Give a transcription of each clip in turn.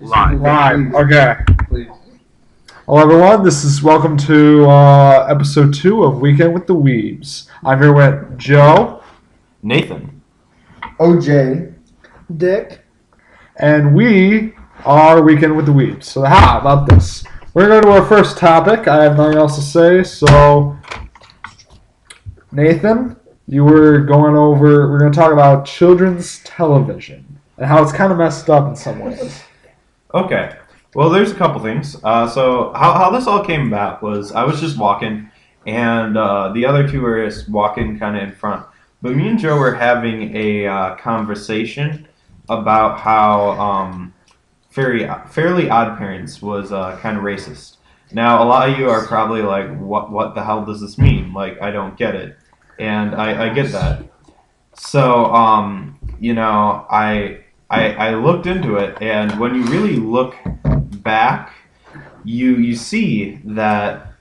Live. Okay. Please. Hello, everyone. Welcome to episode 2 of Weekend with the Weebs. I'm here with Joe, Nathan, OJ, Dick, and we are Weekend with the Weebs. So how about this? We're going to our first topic. I have nothing else to say. So, Nathan, we're going to talk about children's television and how it's kind of messed up in some ways. Okay. Well, there's a couple things. So how this all came about was I was just walking, and the other two were just walking kind of in front. But me and Joe were having a conversation about how Fairly Odd Parents was kind of racist. Now, a lot of you are probably like, what the hell does this mean? Like, I don't get it. And I get that. So, I looked into it, and when you really look back, you see that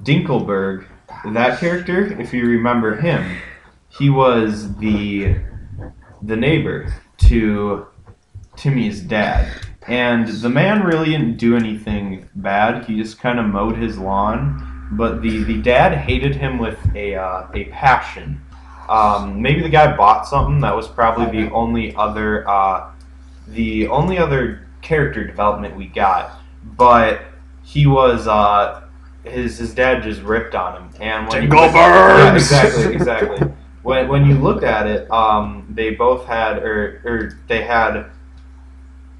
Dinkelberg, that character, if you remember him, he was the neighbor to Timmy's dad. And the man really didn't do anything bad. He just kind of mowed his lawn. But the dad hated him with a passion. Maybe the guy bought something. That was probably the only other character development we got. But he was his dad just ripped on him. And when Dinkelbergs! Exactly. When you looked at it, they both had they had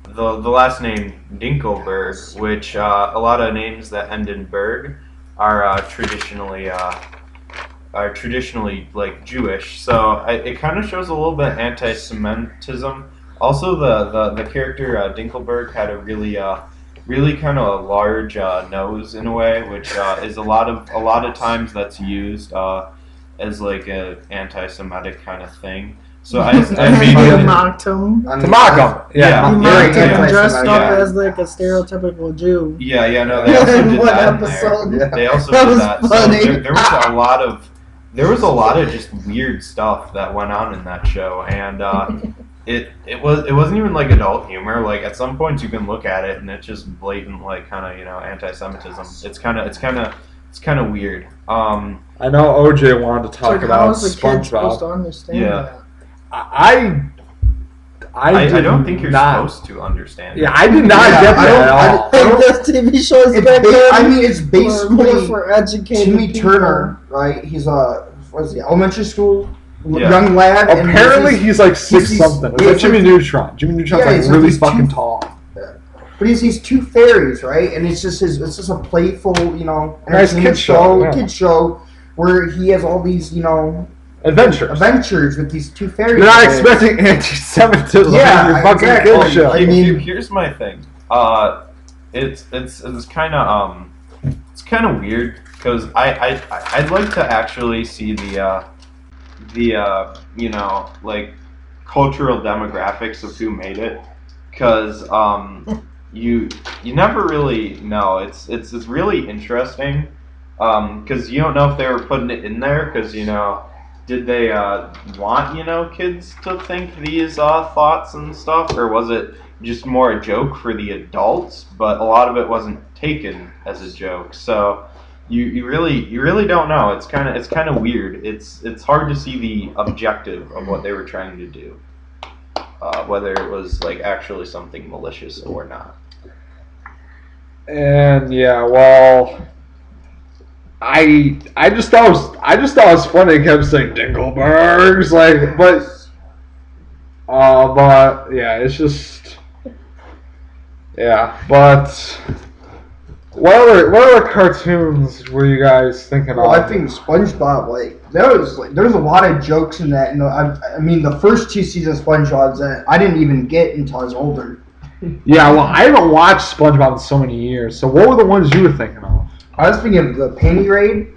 the last name Dinkelberg, which a lot of names that end in Berg are traditionally like Jewish, so it kind of shows a little bit anti-Semitism. Also, the character Dinkelberg had a really kind of large nose in a way, which is a lot of times that's used as like a anti-Semitic kind of thing. So I you mocked him. To mock him. Yeah. You mocked him dressed up as like a stereotypical Jew. Yeah, no, they also did One that episode. in there. They also That did was that. funny. So there was a lot of just weird stuff that went on in that show, and it wasn't even like adult humor. Like at some points you can look at it and it's just blatant like kind of anti-Semitism. It's kind of weird. I know OJ wanted to talk about how is a kid supposed to SpongeBob. understand Yeah. that? I don't think you're supposed to understand. Yeah, I did not get that at all. This TV show is back then. I mean, it's basically more for educated Timmy people. Turner, right? He's elementary school Yeah. young lad. and Apparently he's like 6 he's- something. It's yeah, like Jimmy Neutron. Jimmy Neutron's Yeah, like he's like really these fucking two- tall. But he's these two fairies, right? And it's just it's a playful, Nice entertainment kid show, yeah. kid show where he has all these, Adventures. with these two fairies. You're not expecting anti-Semitism Yeah, in your fucking exactly. kid show. I mean- Here's my thing. It's kind of weird because I'd like to actually see the like cultural demographics of who made it, because you never really know. It's really interesting because you don't know if they were putting it in there because did they want kids to think these thoughts and stuff, or was it just more a joke for the adults? But a lot of it wasn't taken as a joke, so you really don't know. It's kind of weird. It's hard to see the objective of what they were trying to do, whether it was like actually something malicious or not. And yeah, well, I just thought it was funny. They kept saying Dinkelbergs, but yeah, it's just but what other cartoons were you guys thinking Well, of? I think SpongeBob, there's a lot of jokes in that. I mean, the first 2 seasons of SpongeBob's that I didn't even get until I was older. Yeah, well, I haven't watched SpongeBob in so many years. So what were the ones you were thinking of? I was thinking of the Penny Raid.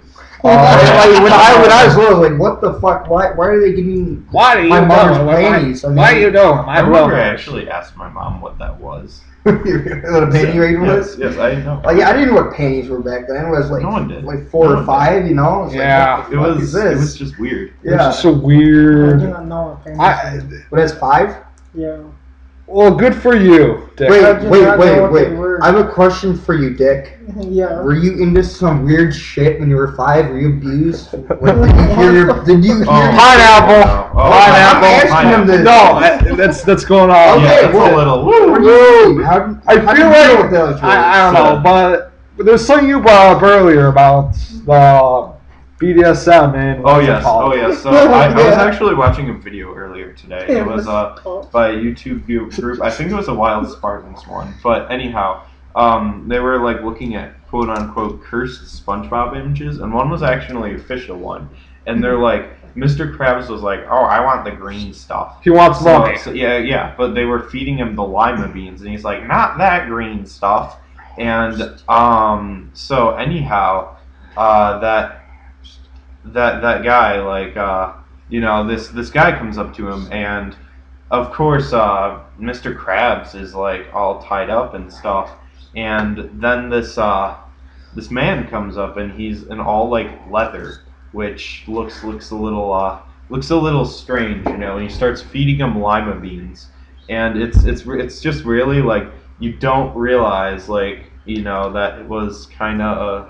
Oh, when I was little, like, what the fuck? Why are they giving Why do you my know? mother's panties? I mean, Why do you know? I remember I actually asked my mom what that was. what a Penny Raid was? Yes, I didn't know. Like, I didn't know what panties were back then. It was like No one did. like 4 or 5, It was Yeah. like, what the fuck is this? It was just weird. It's Yeah. just so I weird. do not know what I, pennies But it's 5? Yeah. Well, good for you, Dick. Wait. I I have a question for you, Dick. Yeah. Were you into some weird shit when you were 5? Were you abused? Did you hear Pineapple. I'm asking him this. No, that's going on. Okay, Yeah, it's a little. I feel like I don't know, but there's something you brought up earlier about the BDSM and Oh yes. So I was actually watching a video earlier today. It was by a YouTube group. I think it was a Wild Spartans one. But anyhow, they were like looking at quote unquote cursed SpongeBob images, and one was actually an official one. And they're like, Mr. Krabs was like, "Oh, I want the green stuff." He wants money. So, yeah. But they were feeding him the lima beans, and he's like, "Not that green stuff." And so anyhow, that guy, like, this guy comes up to him, and of course, Mr. Krabs is like all tied up and stuff, and then this man comes up, and he's in all like leather, which looks a little strange, and he starts feeding him lima beans, and it's just really like you don't realize like that it was kind of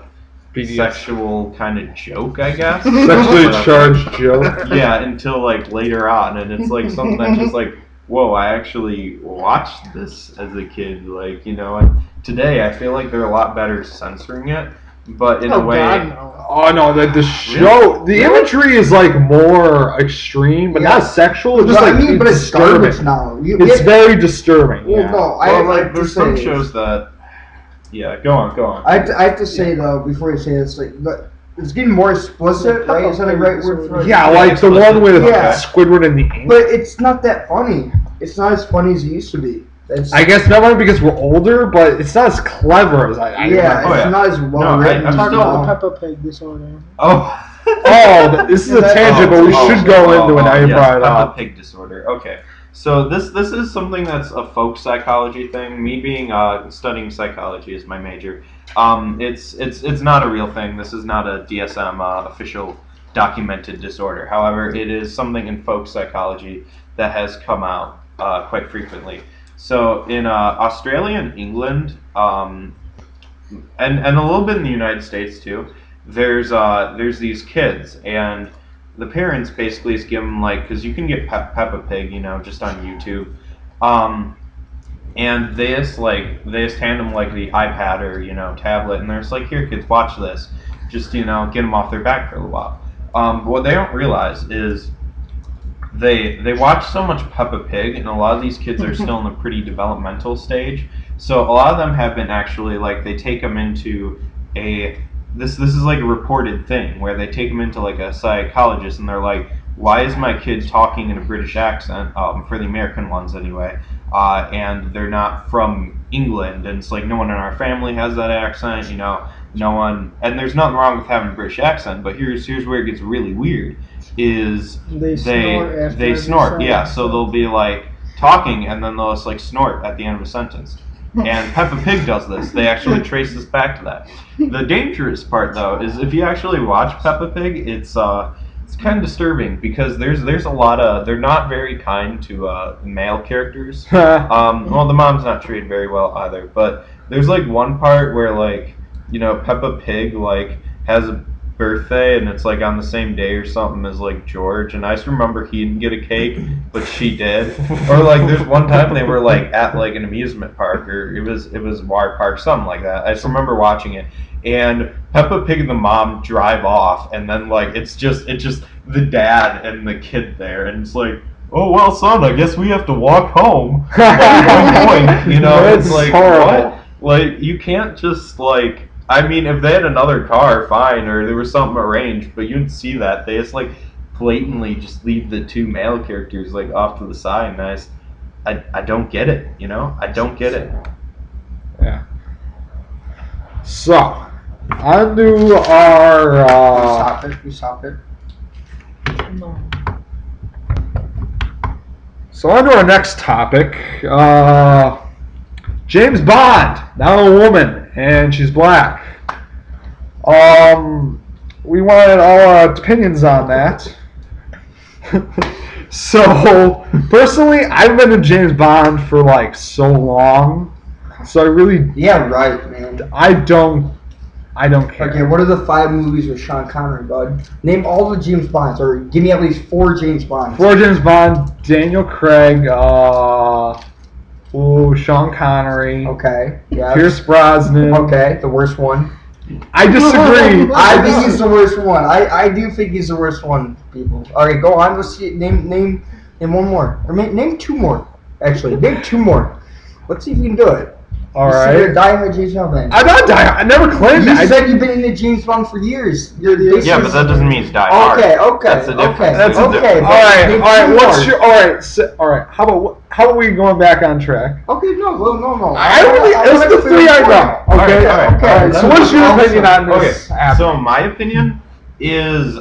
a sexual kind of joke, I guess. Sexually charged joke. Yeah, until like later on, and it's like something that's just like, whoa, I actually watched this as a kid, like, and today I feel like they're a lot better censoring it, but in a way. God, no. Oh no, the show, the imagery is like more extreme, but not sexual. It's just but it's disturbing. garbage now. It's very disturbing. Well, Yeah. no, Like there's some shows that. Yeah, go on. I have to say though, before you say this, like, it's getting more explicit, right? Is that a right word for it? Yeah, like the one with Yeah. Squidward and the ink. But it's not that funny. It's not as funny as it used to be. I guess not only because we're older, but it's not as clever as I remember. It's not as well written. I'm Talking still- about the Peppa Pig disorder. Oh, this is a tangent, but we should go into it. Now you brought it Peppa up. Pig disorder. Okay, so this is something that's a folk psychology thing. Me being studying psychology is my major. It's not a real thing. This is not a DSM official documented disorder. However, it is something in folk psychology that has come out quite frequently. So in Australia and England, and a little bit in the United States too, there's these kids, and the parents basically just give them like, because you can get Peppa Pig, just on YouTube, and they just hand them like the iPad or tablet, and they're just like, here kids, watch this, just get them off their back for a little while. What they don't realize is they watch so much Peppa Pig, and a lot of these kids are still in a pretty developmental stage. So a lot of them have been actually like, they take them into this is like a reported thing where they take them into like a psychologist, and they're like, why is my kid talking in a British accent, for the American ones anyway, and they're not from England, and it's like no one in our family has that accent, no one, and there's nothing wrong with having a British accent, but here's where it gets really weird, is they snort, yeah, so they'll be like talking, and then they'll just like snort at the end of a sentence. And Peppa Pig does this. They actually trace this back to that. The dangerous part, though, is if you actually watch Peppa Pig, it's kind of disturbing because there's a lot of, they're not very kind to male characters. Well, the mom's not treated very well either. But there's like one part where like Peppa Pig like has a birthday, and it's like on the same day or something as like George, and I just remember he didn't get a cake, but she did. Or like there's one time they were like at like an amusement park, or it was War Park, something like that. I just remember watching it, and Peppa Pig and the mom drive off, and then like it's just the dad and the kid there, and it's like, oh well, son, I guess we have to walk home. Like, at one point, it's like horrible. What? Like you can't just like. I mean, if they had another car, fine, or there was something arranged, but you'd see that. They just, like, blatantly just leave the two male characters, like, off to the side, and I don't get it, I don't get it. Yeah. So, on to our... We stop it. No. So, on to our next topic. James Bond, now a woman, and she's black. We wanted all our opinions on that. So, personally, I've been a James Bond for like so long, so I really Yeah, right, man. I don't care. Okay, what are the 5 movies with Sean Connery, bud? Name all the James Bonds, or give me at least 4 James Bonds. 4 James Bond, Daniel Craig, Sean Connery, Okay, yeah. Pierce Brosnan. Okay, the worst one. I disagree. I think he's the worst one. I do think he's the worst one, people. Alright, go on. Let's see. Name one more. Or name 2 more. Actually, name 2 more. Let's see if you can do it. All You're right. a diehard James Bond fan. I'm not dying. I never claimed You that. said you've been into James Bond for years. Yeah, but that doesn't mean it's die hard. Okay. That's the difference. That's a okay. difference. All right. How about we going back on track? Okay, no. It's the 3 I know. Okay. Okay. So what's your opinion on this? Okay. So my opinion is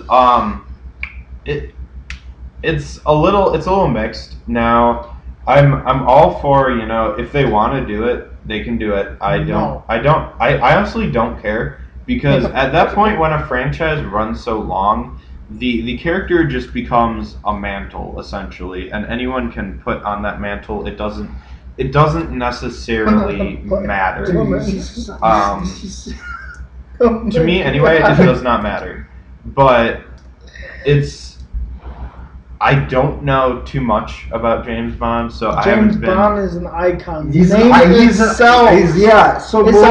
it's a little mixed. Now I'm all for, if they want to do it, they can do it. I honestly don't care, because at that point when a franchise runs so long, the character just becomes a mantle essentially, and anyone can put on that mantle. It doesn't necessarily matter. To me anyway, it does not matter. But I don't know too much about James Bond, so I haven't been. James Bond is an icon. He's a man. It's a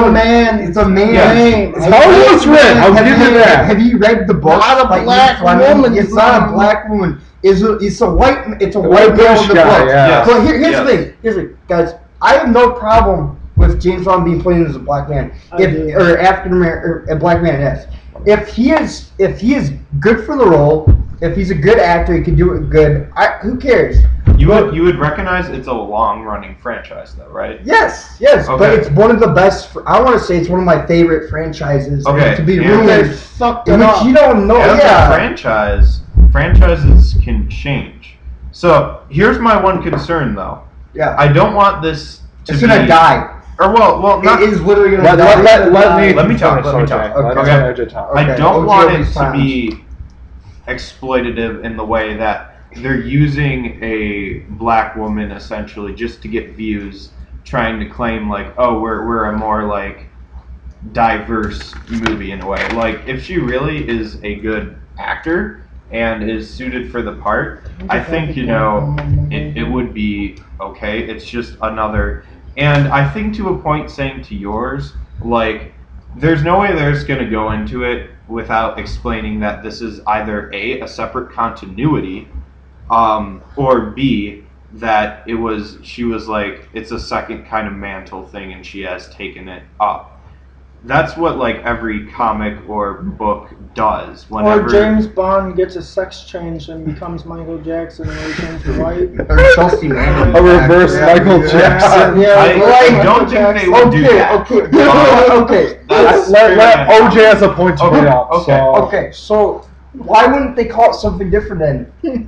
man. It's a man. name. How was read? I'll give you that. Have you read the book? Not a black woman. It's not a black woman. It's a white white girl in the British book. guy, yeah. But here's the thing. Here's the thing, guys. I have no problem with James Bond being played as a black man, or African American, or a black man. Yes. If he is good for the role. If he's a good actor, he can do it good. Who cares? You would recognize it's a long-running franchise, though, right? Yes, Okay. but it's one of the best. I want to say it's one of my favorite franchises. Okay, And to be and ruined, fucked in it which up. you don't know. As Yeah. a franchises can change. So here's my one concern, though. Yeah. I don't want this to It's be. gonna die. Or well, not. It is literally gonna die. Let me talk. Okay. I don't Okay, want all it these to times. be exploitative in the way that they're using a black woman essentially just to get views, trying to claim like, oh, we're a more like diverse movie in a way. Like, if she really is a good actor and is suited for the part, I think it would be okay. It's just another, and I think to a point, saying to yours, like, there's no way they're just gonna go into it without explaining that this is either a separate continuity, or B, that she was like, it's a second kind of mantle thing and she has taken it up. That's what like every comic or book does. Whenever Or James Bond gets a sex change and becomes Michael Jackson and he turns white. Or Chelsea Manning. A reverse Michael Jackson. I don't think they would do that. Okay. Let OJ has a point to bring up. Okay. So why wouldn't they call it something different then? 007.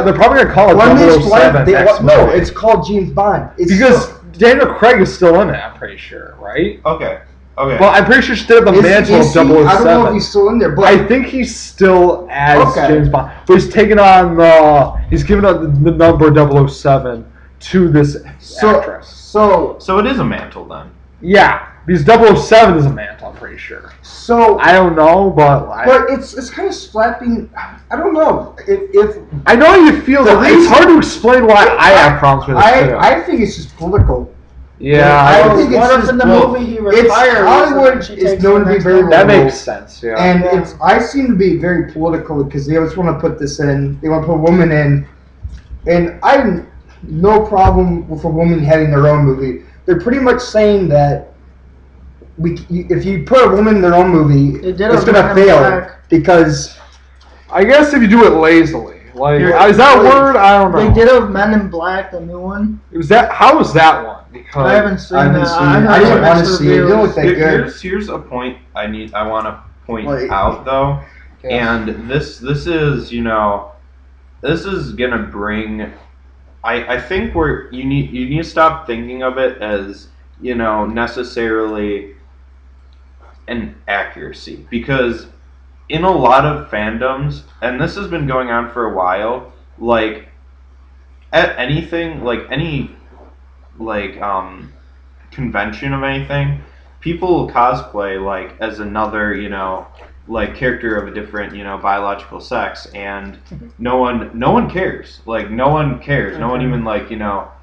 They're probably gonna call it 007. No, it's called James Bond. Because Daniel Craig is still in it. I'm pretty sure, right? Okay. Well, I'm pretty sure she did the mantle of 007. I don't know if he's still in there, but I think he's still as James Bond, but he's taking on he's giving up the number 007 to this actress. So it is a mantle then. Yeah, because 007 is a mantle. I'm pretty sure. So I don't know, but it's kind of slapping. I don't know if I know how you feel. It's hard to explain why I have problems with it. I think it's just political. Yeah, I think it's what if just, in the movie he retires? Hollywood is known to be very that liberal, makes sense. Yeah, and I seem to be very political because they always want to put this in. They want to put a woman in, and I have no problem with a woman having their own movie. They're pretty much saying that if you put a woman in their own movie, it's going to fail because I guess if you do it lazily. Like, is that a word? I don't know. They did have Men in Black, the new one. How was that one? Because I haven't seen that. I didn't want to see it. It didn't look that good. Here's a point I want to point out though, and this is this is gonna bring. I think you need to stop thinking of it as necessarily an accuracy, because in a lot of fandoms, and this has been going on for a while, like at anything, like any like convention of anything, people cosplay like as another, like character of a different, biological sex, and no one cares. Like no one cares. No one even like,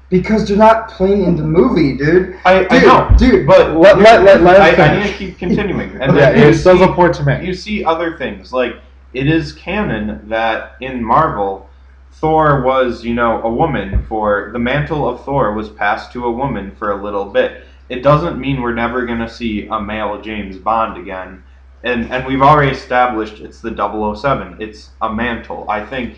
Because they're not playing in the movie, dude. I know, dude. But I need to keep continuing. And yeah, it does a point to make. You see other things, like it is canon that in Marvel, Thor was, a woman. For the mantle of Thor was passed to a woman for a little bit. It doesn't mean we're never gonna see a male James Bond again. And we've already established it's the 007. It's a mantle. I think,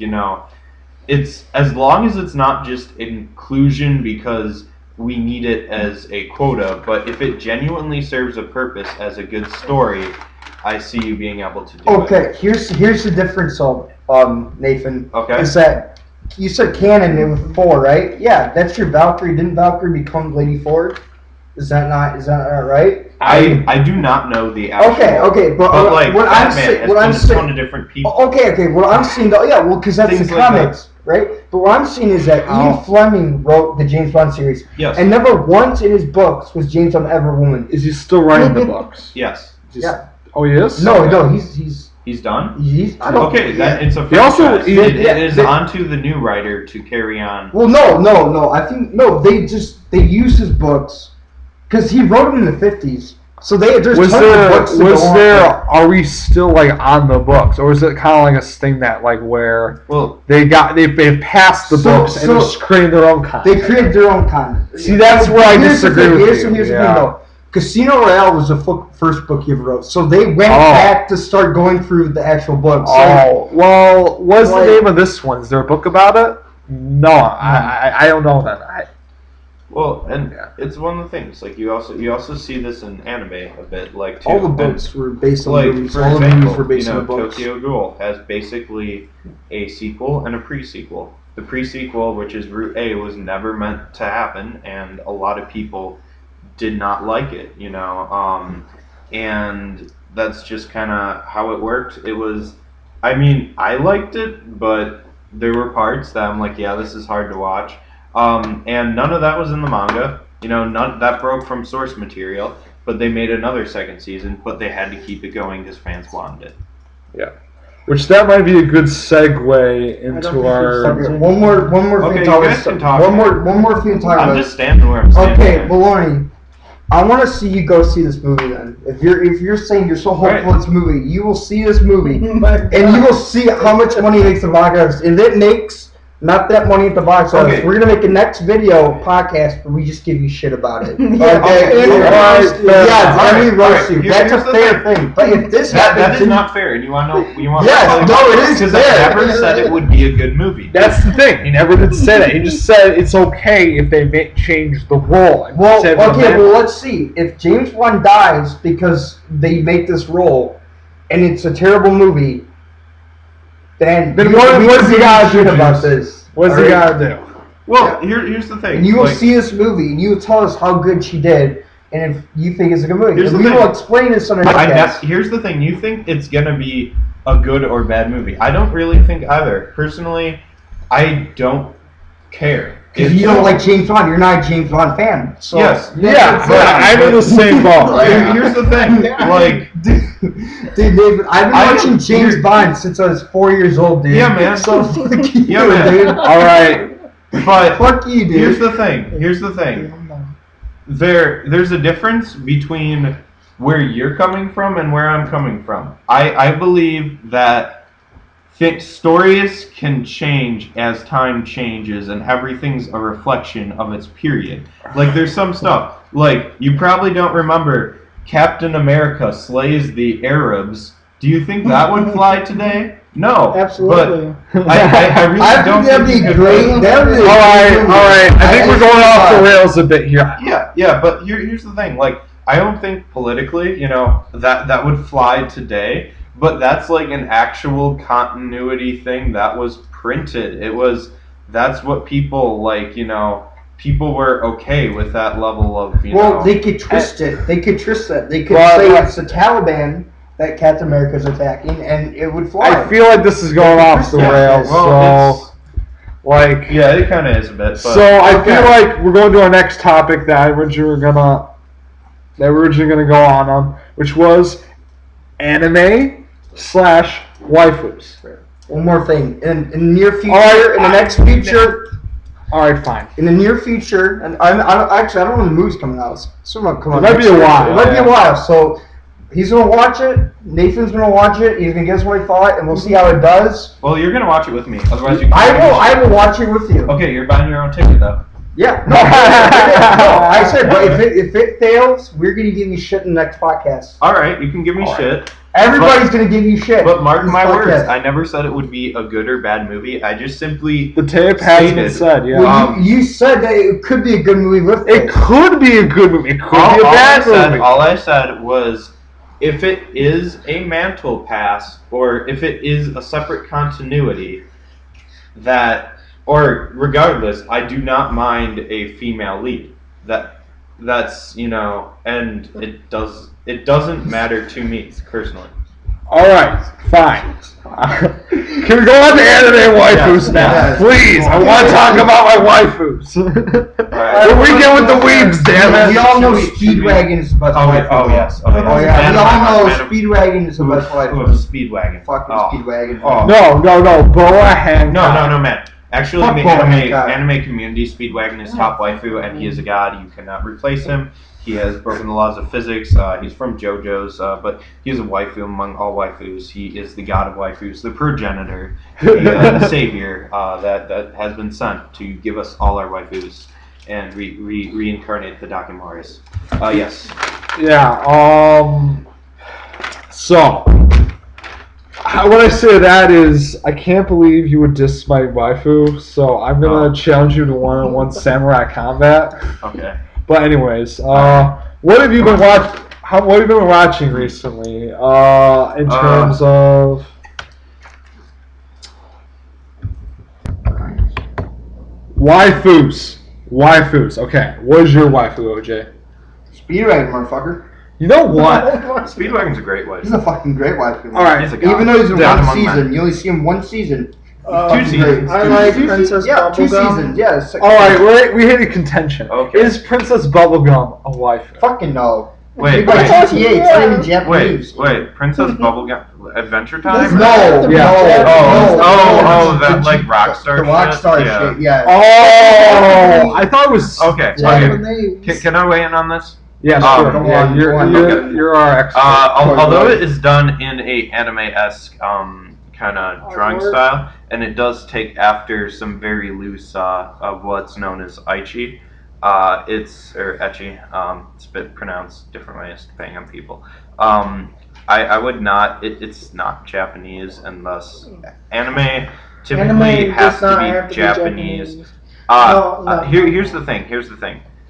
it's as long as it's not just inclusion because we need it as a quota, but if it genuinely serves a purpose as a good story, I see you being able to do it. Okay, here's the difference, Nathan. Okay. Is that you said canon with Thor, right? Yeah, that's your Valkyrie. Didn't Valkyrie become Lady Thor? Is that not right? I do not know the actual. Okay, but like what I'm saying, ton of different people. Okay, what I'm saying though, yeah, well, because that's Things the like comics, right? But what I'm saying is that Ian Fleming wrote the James Bond series, Yes. and never once in his books was James Bond ever a woman. Is he still writing the books? Yes. Yeah. Oh, he is? No, he's done. I don't. Okay, then it's a He also- franchise. It is onto the new writer to carry on. Well, no. I think they use his books because he wrote them in the 50s. So there's tons of books to go on. Are we still like on the books, or is it kind of like a thing that like where they've passed the books and just created their own content? They created their own content. See, that's where I disagree with you. Here's the thing though. Casino Royale was the first book he ever wrote, so they went back to start going through the actual books. So, well, what's the name of this one? Is there a book about it? No, I don't know that. It's one of the things. Like you also see this in anime a bit. Like too. All the books were based on movies. For All example, the movies were based on books. Tokyo Ghoul has basically a sequel and a pre-sequel. The pre-sequel, which is Route A, was never meant to happen, and a lot of people did not like it. And that's just kind of how it worked. It was. I mean, I liked it, but there were parts that I'm like, yeah, this is hard to watch. And none of that was in the manga. None that broke from source material. But they made another second season, but they had to keep it going because fans wanted it. Yeah. Which that might be a good segue into our. One more thing. You guys can talk. One more thing to talk about. I'm just standing where I'm standing. Okay, Baloney. I want to see you go see this movie then. If you're saying you're so hopeful this movie, you will see this movie, and you will see how much money it makes the box office. And it makes not that money at the box office. Okay. We're gonna make a next video podcast where we just give you shit about it. Okay. Roast you. That's a fair thing. But if this happens, that is not fair. And you want to know? Yes, no, it is because fair. I never said it would be a good movie. That's the thing. He never did say that. He just said it's okay if they change the role. Well, let's see. If James Bond dies because they make this role, and it's a terrible movie, then what's he got to do about this? What's he got to do? Well, here's the thing. And you will see this movie, and you will tell us how good she did, and if you think it's a good movie. And we will explain this on our podcast. Here's the thing. You think it's going to be a good or bad movie. I don't really think either. Personally, I don't care. Because you don't like James Bond. You're not a James Bond fan. So yes. Yeah, but I'm in the same boat. Here's the thing. Like, dude, David, I've been watching James Bond since I was 4 years old, dude. Yeah, man. So fuck you, man. dude. All right. But fuck you, dude. Here's the thing. There's a difference between where you're coming from and where I'm coming from. I believe that stories can change as time changes, and everything's a reflection of its period. Like, there's some stuff. Like, you probably don't remember Captain America slays the Arabs. Do you think that would fly today? No. Absolutely. But I really don't think that'd be great. All right. I think we're going off the rails a bit here. Yeah, but here's the thing. Like, I don't think politically, that would fly today. But that's like an actual continuity thing that was printed. That's what people like, people were okay with that level of, Well, they could twist it. They could twist that. They could say it's the Taliban that Captain America's attacking, and it would fly. I feel like this is going off the rails, Like, yeah, it kind of is a bit. But so I feel like we're going to our next topic that we're originally gonna go on, which was anime/waifus. One more thing. In the near future, in the next future. All right, fine. In the near future, and I don't know when the movie's coming out. It might be a while. It might be a while. So he's gonna watch it. Nathan's gonna watch it. He's gonna guess what he thought, and we'll see how it does. Well, you're gonna watch it with me. Otherwise, you. I will watch it with you. Okay, you're buying your own ticket though. Yeah. No, I said, but if it fails, we're gonna give you shit in the next podcast. All right, you can give me shit. Everybody's gonna give you shit. But mark my words, I never said it would be a good or bad movie. I just simply the tape has been said. Yeah. Well, you said that it could be a good movie with it. Could be a good movie. It could be a bad movie. All I said was, if it is a mantle pass or if it is a separate continuity, or regardless, I do not mind a female lead. That's and it doesn't matter to me personally. All right, fine. Can we go on to anime waifus now, please? I want to talk about my waifus. The weekend with the weebs, damn it. We all know Speedwagon is the best waifu. Oh yes. We all know Speedwagon is the best waifu. Speedwagon. Fucking Speedwagon. No, Boa Hancock. No, man. Actually, in the anime community, Speedwagon is top waifu, and he is a god. You cannot replace him. He has broken the laws of physics. He's from JoJo's, but he is a waifu among all waifus. He is the god of waifus, the progenitor, the savior that has been sent to give us all our waifus and reincarnate the Dakimaris. Yes. Yeah. So. What I say to that is, I can't believe you would diss my waifu, so I'm gonna challenge you to one-on-one samurai combat. Okay. But anyways, what have you been watching? What have you been watching recently? In terms of waifus. Okay, what is your waifu, OJ? Speedwagon, motherfucker. You know what? Speedwagon's a great wife. He's a fucking great wife. All right, even though he's in one season, you only see him one season. 2 seasons. I like Princess Bubblegum. 2 seasons. Yes. All right, we hit a contention. Okay. Is Princess Bubblegum a wife? Fucking no. Wait. It's like 28. It's not even Japanese. Wait. Princess Bubblegum Adventure Time? No. That like Rockstar. The Rockstar shit. Yeah. Oh, I thought it was okay. Can I weigh in on this? Yeah, sure. You're our expert. Although it is done in a anime-esque kind of drawing style, and it does take after some very loose of what's known as Aichi. It's ecchi. It's a bit pronounced different ways depending on people. I would not. It's not Japanese, and thus anime typically has to be Japanese. Here's the thing.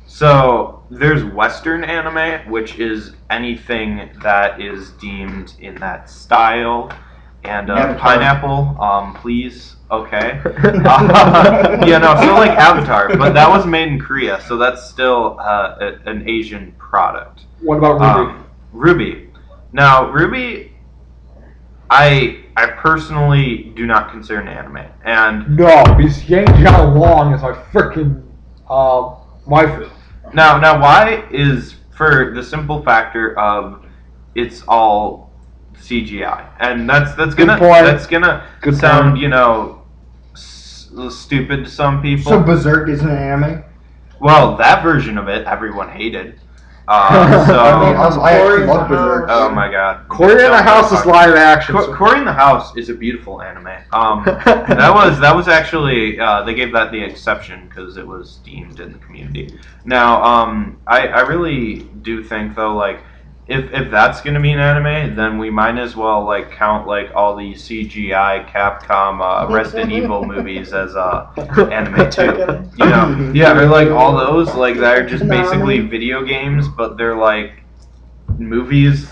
So there's Western anime, which is anything that is deemed in that style. And pineapple, please, okay. So like Avatar, but that was made in Korea, so that's still an Asian product. What about Ruby? Ruby. Now, Ruby, I personally do not consider an anime, and no, because Yang Jiao Long is my freaking waifu. Now, why is for the simple factor of it's all CGI, and that's gonna sound stupid to some people. So Berserk isn't an anime? Well, that version of it everyone hated. I actually love Berserk. Oh my god, Cory in the House is live action. Cory in the House is a beautiful anime. That was actually they gave that the exception because it was deemed in the community. Now, I really do think though, like, if that's gonna be an anime, then we might as well like count like all the CGI Capcom Resident Evil movies as anime too. Or like all those like that are just basically video games, but they're like movies.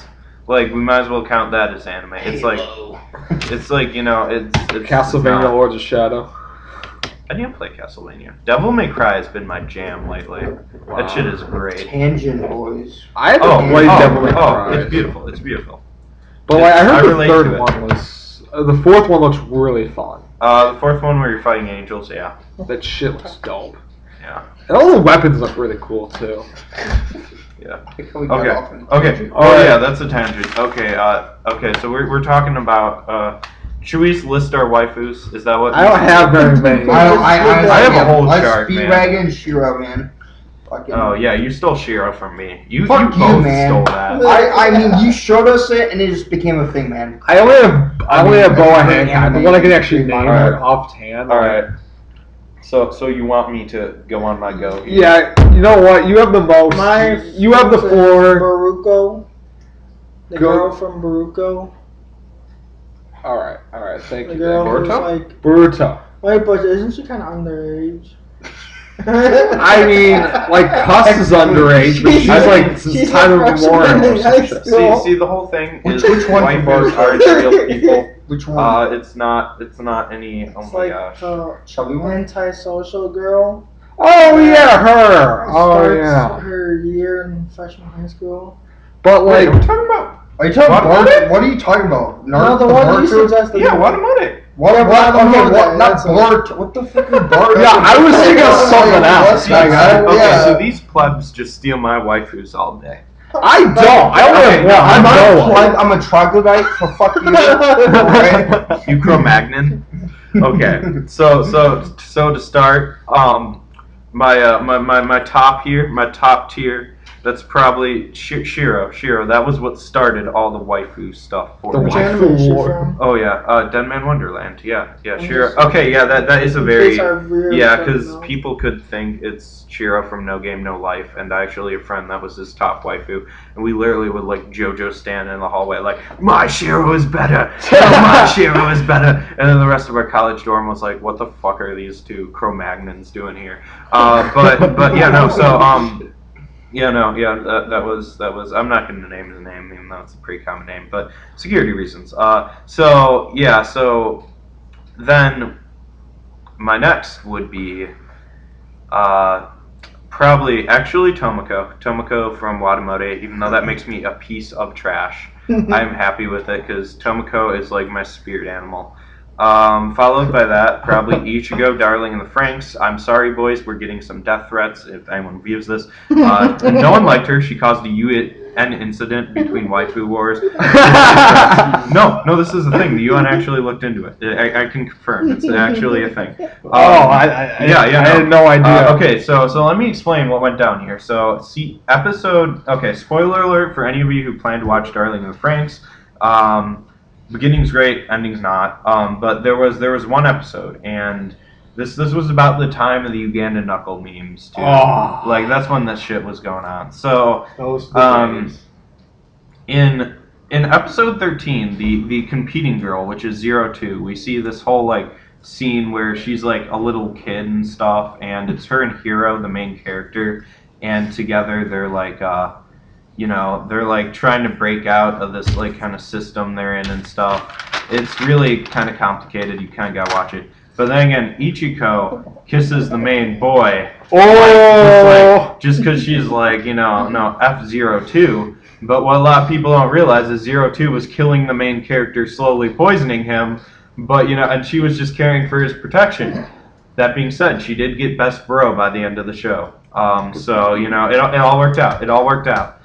Like we might as well count that as anime. It's like it's Castlevania Lords of Shadow. I didn't play Castlevania. Devil May Cry has been my jam lately. Wow. That shit is great. Tangent boys. I haven't played Devil May Cry. It's beautiful. But like, I heard the third one was... the fourth one looks really fun. The fourth one where you're fighting angels, yeah. That shit looks dope. Yeah. And all the weapons look really cool too. Yeah. We got off on a Okay. tangent. Oh yeah, that's a tangent. Okay. Okay. So we're talking about. Should we list our waifus? Is that what? I don't have very many. I have a whole I chart, man. Speedwagon and Shiro, man. Fucking. Oh yeah, you stole Shiro from me. You Fuck you, both man. stole that. I mean, you showed us it, and it just became a thing, man. I only have Boa that's very Hancock. The one I can actually name Alright. offhand. All right. So you want me to go on my go here? Yeah, you know what? You have the most. My you have the floor. Baruko. The Go. girl from Baruko. All right. Thank The you. girl who's Boruto? like. Boruto. Wait, but isn't she kind of underage? I mean, like, Cuss is underage, but she's like since she's time a immemorial. freshman in high Shit. school. See, the whole thing is Which one waifus from aren't real people. Which one? It's not any. Oh It's my like gosh. Chubby one? antisocial girl. Oh yeah, her. Oh Starts yeah. her year in freshman high school. But Wait, like, are we talking about? Are you talking What? about? What are you talking about? No, the one you Naruto? suggested. Yeah, Watamote. What? Yeah, What? but I don't Okay, know what? that. Not That's Boruto. What the fuck is Boruto? yeah, I was thinking of something else. What? Okay, Yeah. so these plebs just steal my waifus all day. I don't. I only Okay, have no, one. I'm a troglodyte, so fuck you. Okay? You Cro-Magnon. Okay, so to start, my top tier. That's probably Shiro. That was what started all the waifu stuff for The me. Which waifu anime is she war. from? Oh yeah, Dead Man Wonderland. Yeah, And Shiro. this- Okay, yeah, that is a very These are weird yeah, stuff, because though. people could think it's Shiro from No Game No Life, and actually a friend that was his top waifu, and we literally would like JoJo stand in the hallway like, my Shiro is better, no, my Shiro is better, and then the rest of our college dorm was like, what the fuck are these two Cro-Magnons doing here? But yeah, no, so that was. I'm not going to name the name, even though it's a pretty common name, but security reasons. So then my next would be probably actually Tomoko from Watamote, even though that makes me a piece of trash. I'm happy with it because Tomoko is like my spirit animal. Followed by that, probably Ichigo, Darling in the Franxx. I'm sorry, boys, we're getting some death threats if anyone views this. No one liked her. She caused a UN incident between waifu wars. No, this is the thing. The UN actually looked into it. I can confirm. It's actually a thing. I had no idea. Okay, so let me explain what went down here. So, spoiler alert for any of you who plan to watch Darling in the Franxx. Beginning's great, ending's not. But there was one episode, and this was about the time of the Uganda knuckle memes too. Oh. Like that's when this shit was going on. So Those in episode 13, the competing girl, which is 02, we see this whole like scene where she's like a little kid and stuff, and it's her and Hiro, the main character, and together they're like they're like trying to break out of this like kind of system they're in and stuff. It's really kind of complicated. You kind of gotta watch it. But then again, Ichiko kisses the main boy. Just because she's like, no, F02. But what a lot of people don't realize is 02 was killing the main character, slowly poisoning him. But, and she was just caring for his protection. That being said, she did get best bro by the end of the show. So, it all worked out. It all worked out.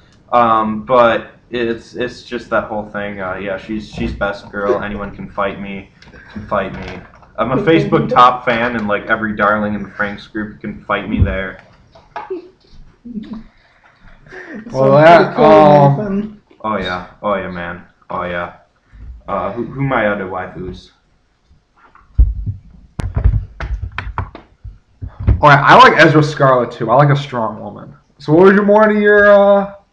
But it's just that whole thing. She's best girl. Anyone can fight me. I'm a Facebook top fan, and like every Darling in the Franxx group can fight me there. Well, that, Oh yeah, man. Oh yeah. Who my other waifus? Alright, I like Ezra Scarlet too. I like a strong woman. So what was your more to your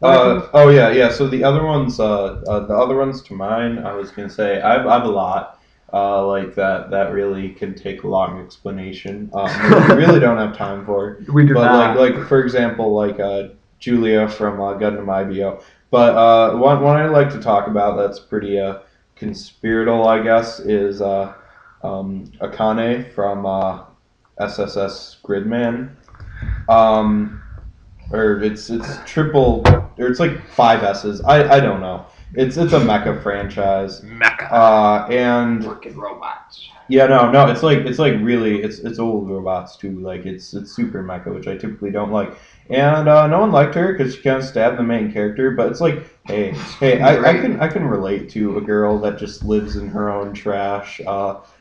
Yeah. So the other ones to mine, I was gonna say I have a lot. Like that really can take a long explanation. We really don't have time for. We do not. But like for example, like Julia from Gundam IBO. But one I like to talk about that's pretty conspiratorial, I guess, is Akane from SSS Gridman. Or it's triple, or it's like 5 S's. I don't know. It's a mecha franchise. Mecha. And Fucking robots. yeah, no, it's like really it's old robots too. Like it's super mecha, which I typically don't like. And no one liked her because she kind of stabbed the main character. But it's like, hey, I can relate to a girl that just lives in her own trash.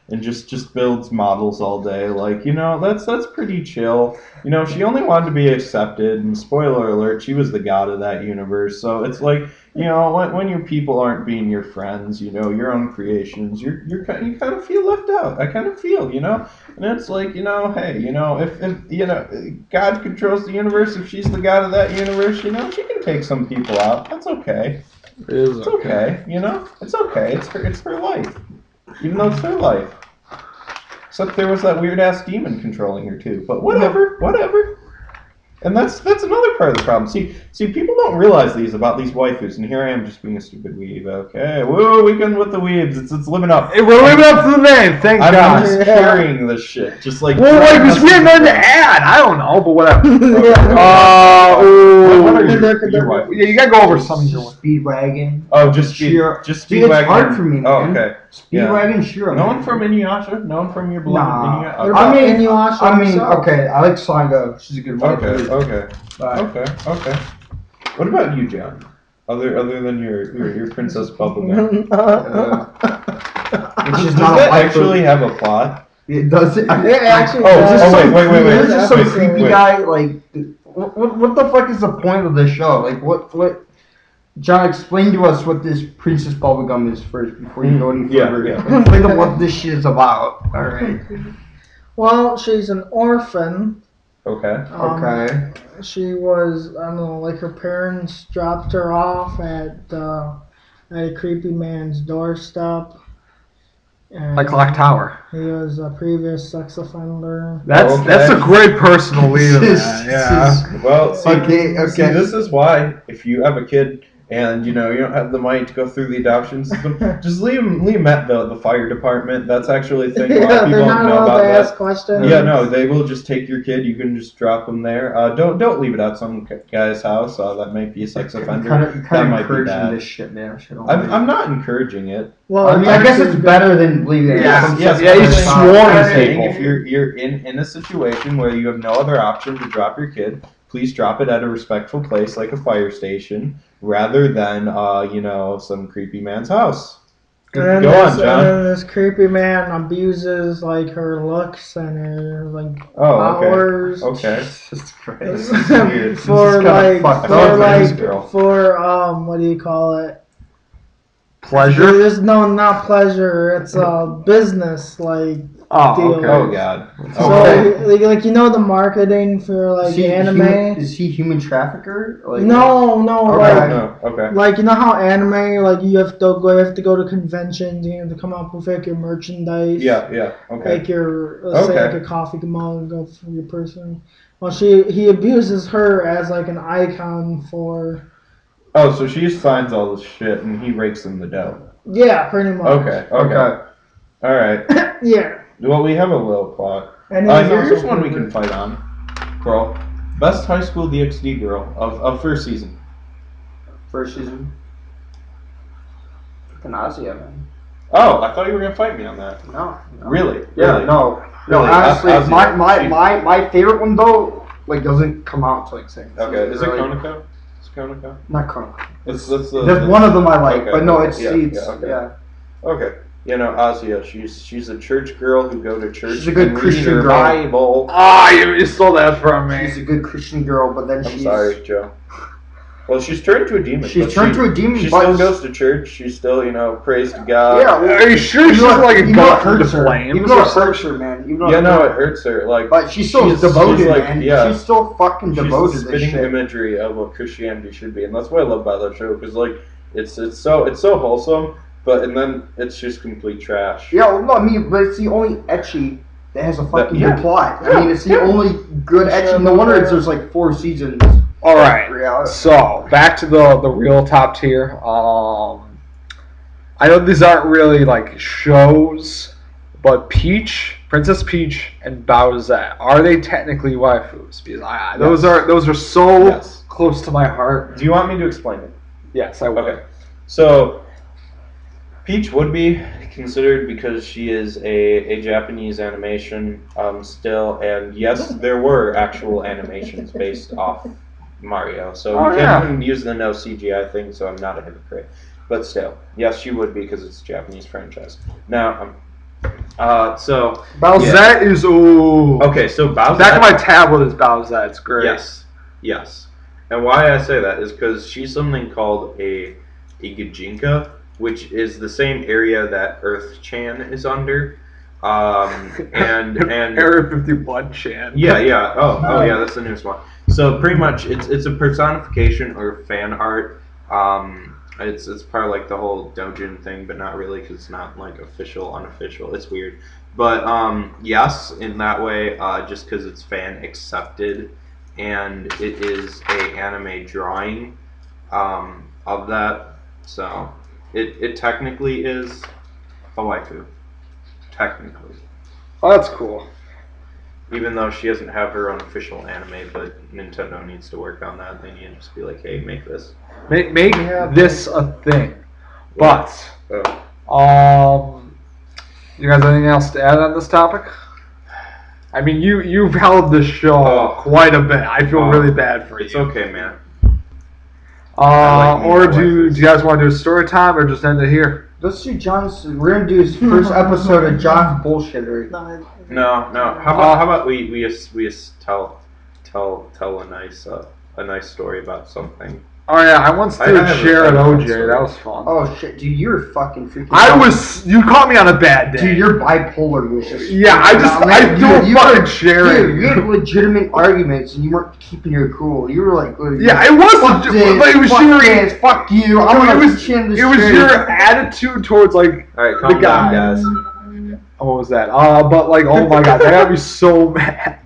And just builds models all day. Like, that's pretty chill. She only wanted to be accepted, and spoiler alert, she was the god of that universe. So it's like, when your people aren't being your friends, your own creations, you kind of feel left out. I kind of feel, and it's like, hey, if God controls the universe, if she's the god of that universe, she can take some people out. That's okay. It's okay. It's okay. It's her life. Even though it's their life. Except there was that weird-ass demon controlling her, too. But whatever. And that's another part of the problem. See, people don't realize about these waifus, and here I am just being a stupid weeb. Okay, woo, Weekend with the Weebs. It's living up. Hey, we're living up to the name, thank God. I'm just carrying this shit. Just like... Well, waifus, we have nothing to add. I don't know, but whatever. Yeah, you gotta go over some of your ones. Speedwagon. Oh, just Speedwagon. It's hard for me, man. Oh, okay. Speedwagon, sure. No one from Inuyasha? No one from your beloved Inuyasha? What about Inuyasha? Okay, I like Sanga. She's a good one. Okay. What about you, John? Other than your Princess Bubblegum? Does Does that actually have a plot? It does. It actually wait. There's just some creepy guy. Like, what the fuck is the point of this show? Like, what? John, explain to us what this Princess Bubblegum is first before you go any further. Yeah. Explain to what this shit is about. All right. Well, she's an orphan. Okay. Okay. She was, I don't know, like her parents dropped her off at a creepy man's doorstep. And Like Clock Tower. He was a previous sex offender. That's a great personal lead. Yeah. Well, see, Okay. this is why if you have a kid and you don't have the money to go through the adoption system, just leave them at the fire department. That's actually a thing. A lot of people don't know about that. Ask questions. Yeah, no, they will just take your kid. You can just drop them there. Don't leave it at some guy's house. That might be a sex offender. That might be bad. This shit, man. I'm not encouraging it. Well, I mean, I guess it's better than leaving it. You sworn saying people. if you're in a situation where you have no other option to drop your kid, please drop it at a respectful place like a fire station, rather than some creepy man's house. Go on, John. And then this creepy man abuses like her looks and her powers. Okay. Jesus Christ. This is weird. for what do you call it? Pleasure? There's not pleasure. It's a business deal. Oh God. So like the marketing for anime. Is he human trafficker? No. Okay. Like how anime you have to go to conventions. You have to come up with your merchandise. Yeah. Okay. Like let's say a coffee mug for your person. Well, he abuses her as an icon for. Oh, so she finds all this shit and he rakes in the dough. Yeah, pretty much. Okay. All right. Yeah. Well, we have a little plot. And here's one we can fight on. Girl. Best high school DxD girl of first season. First season? Fucking Azia, man. Oh, I thought you were going to fight me on that. No. Really? Yeah, no. No, Really? honestly, Azia. my favorite one, though, doesn't come out until second season. Okay, is it Konako? It's Konako? Not Konako. That's one of them I like, okay, but no, okay, it's okay. Okay. Azia, she's a church girl who go to church. She's a good and Christian read her girl. Bible. You stole that from me. She's a good Christian girl, but then I'm sorry, Joe. Well, she's turned to a demon. She's turned to a demon, She but still goes to church. She still, prays to God. Yeah, well, are you sure she's like a god to flames? Even though it hurts her, man. It hurts her. But she's still devoted, man. Yeah. She's still fucking devoted She's to the this spitting shit. imagery of what Christianity should be, and that's what I love about that show. Because it's so wholesome, and then it's just complete trash. Yeah, well, no, I mean, but it's the only ecchi that has a fucking good plot. Yeah, I mean, it's the only good ecchi. No wonder there's 4 seasons. All right, so back to the real top tier. I know these aren't really shows, but Princess Peach, and Bowsette, are they technically waifus? Because those are so close to my heart. Do you want me to explain it? Yes, I will. Okay. So, Peach would be considered because she is a Japanese animation still, and yes, there were actual animations based off Mario, so we can use the no CGI thing, so I'm not a hypocrite. But still, yes, she would be because it's a Japanese franchise. Now, so Bowsette is okay. So Bowsette, back of my tablet is Bowsette. It's great. Yes. And why I say that is because she's something called a Gajinka, which is the same area that Earth Chan is under. And Area 51 Chan. Yeah. Oh yeah, that's the newest one. So pretty much, it's a personification or fan art. It's part of like the whole doujin thing, but not really because it's not like official, unofficial. It's weird, but yes, in that way, just because it's fan accepted, and it is a anime drawing of that, so it technically is a waifu, technically. Oh, that's cool. Even though she doesn't have her own official anime, but Nintendo needs to work on that. They need to just be like, hey, make this. Make this a thing. But, you guys have anything else to add on this topic? I mean, you've held this show quite a bit. I feel really bad for you. It's okay, man. Or do you guys want to do a story time, or just end it here? Let's do John's. We're gonna do his first episode of John's bullshittery. No. How about we just tell a nice story about something. Oh yeah, I once did share at OJ. That was fun. Oh shit, dude, you're fucking freaking. You caught me on a bad day. Dude, you're bipolar, Lucius. Yeah, I do fucking sharing. Dude, you had legitimate arguments and you weren't keeping your cool. You were like, yeah, it was legitimate, but it was sharing. Fuck you. It was your attitude towards like alright, calm down, guys. What was that? But like, oh my god, that got me so mad.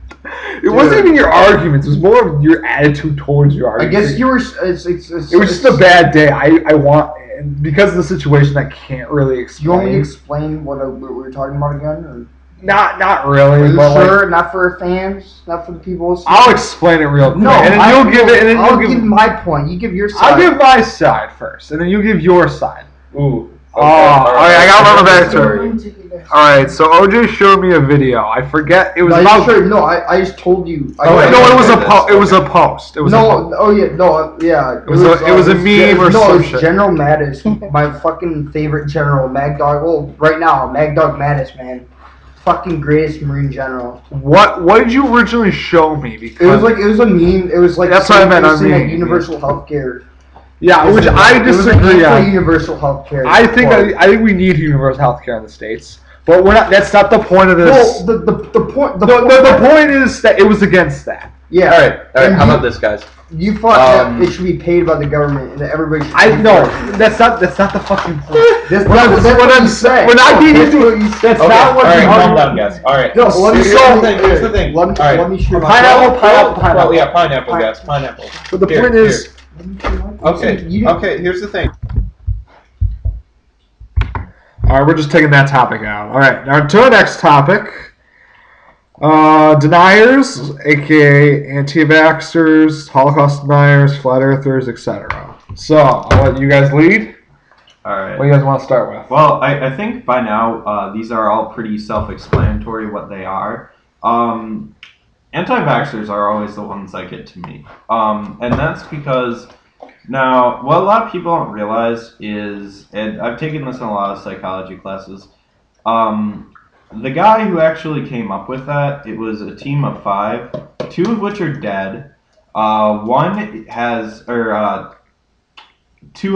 It wasn't even your arguments. It was more of your attitude towards your arguments. I guess you were. It was just a bad day. I want, because of the situation, I can't really explain. You want me to explain what we were talking about again? Or? Not really. Are you but sure? Like, not for fans? Not for the people listening? I'll explain it real quick. No, and then you'll give it. And then I'll give my point. You give your side. I'll give my side first, and then you give your side. Ooh. Okay. Alright, I gotta remember that story. Alright, so OJ showed me a video. I forget it was about. No, I just told you. It was a post. It was a post. It was a meme or some shit. General Mattis, my fucking favorite general, Mag Dog. Well, right now, Mag Dog Mattis, man, fucking greatest Marine general. What did you originally show me? Because it was a meme. It was like that's what I meant. I mean, universal healthcare. Yeah, which I disagree on. Universal health care. I think we need universal health care in the States, but we're not. That's not the point of this. Well, the point is that it was against that. Yeah. All right. How about this, guys? You thought that it should be paid by the government and that everybody should. That's not the fucking point. That's what I'm saying. We're not getting into it. That's not what. All right, calm down, guys. All right. No, here's the thing. Let me show you. Pineapple. Yeah, pineapple, guys. Pineapple. But the point is. Okay, here's the thing. Alright, we're just taking that topic out. Alright, now to our next topic. Deniers, aka anti-vaxxers, Holocaust deniers, flat earthers, etc. So, I'll let you guys lead. Alright. What do you guys want to start with? Well, I think by now these are all pretty self-explanatory what they are. Anti-vaxxers are always the ones that get to me. And that's because, now, what a lot of people don't realize is, and I've taken this in a lot of psychology classes, the guy who actually came up with that, it was a team of 5, 2 of which are dead. 2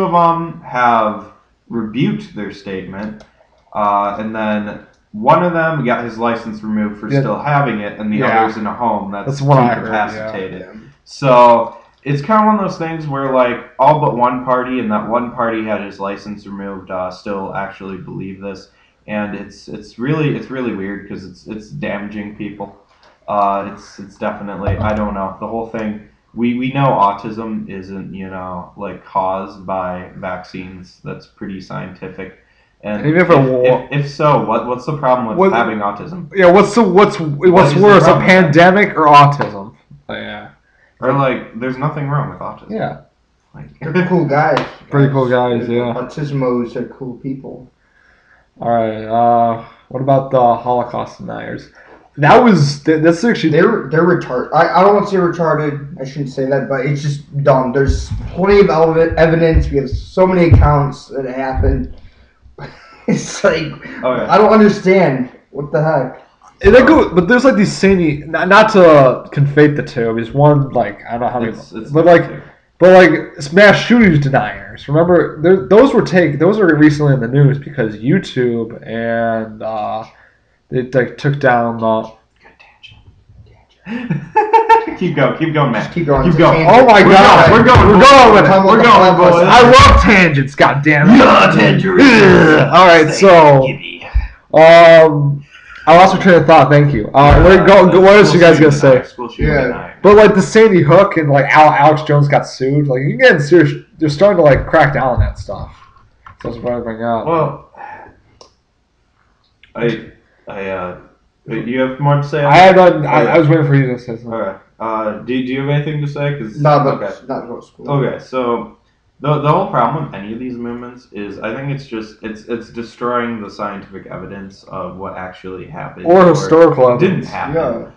of them have rebuked their statement, and then one of them got his license removed for still having it, and the other's in a home that's incapacitated. Yeah. So it's kind of one of those things where, like, all but one party, and that one party had his license removed, still actually believe this, and it's really weird because it's damaging people. It's definitely, I don't know, the whole thing. We know autism isn't like caused by vaccines. That's pretty scientific. And even if so, what's the problem with having autism? Yeah, what's worse, a pandemic or autism? Yeah. Or like, there's nothing wrong with autism. Yeah. Like, They're cool guys. Pretty cool guys, yeah. Autismos are cool people. All right. What about the Holocaust deniers? That's actually They're retarded. I don't want to say retarded. I shouldn't say that, but it's just dumb. There's plenty of evidence. We have so many accounts that it happened. It's like I don't understand. What the heck? But there's like these sandy, not to conflate the two. There's one like I don't know how many, but like mass shootings deniers. Remember, those were recently in the news because YouTube and they like took down the. Keep going, man. Keep going. Oh my God, we're going with it. We're going, boys. I love tangents. God damn it. Yeah, tangents. All right, so I lost my train of thought. Thank you. What else you guys gonna say? But like the Sandy Hook and like Alex Jones got sued. Like you getting serious? They're starting to like crack down on that stuff. So that's what I bring up. Well, you have more to say? I was waiting for you to say something. Okay. Do you have anything to say? Not about school. Okay, so the whole problem with any of these movements is I think it's destroying the scientific evidence of what actually happened or historical evidence. Didn't happen.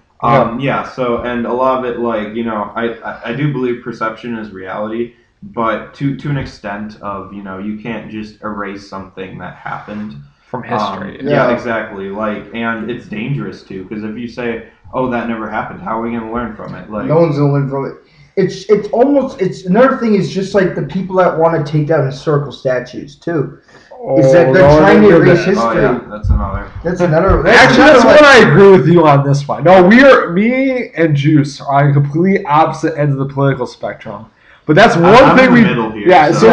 Yeah. So and a lot of it, like I do believe perception is reality, but to an extent of you can't just erase something that happened from history. Yeah, exactly. Like, and it's dangerous too, because if you say, "Oh, that never happened," how are we going to learn from it? Like, no one's going to learn from it. It's another thing is just like the people that want to take down historical statues too. Is that they're trying to erase history? Oh, yeah, that's another. That's what I agree with you on this one. No, me and Juice are on completely opposite ends of the political spectrum. But that's one thing we. Yeah. So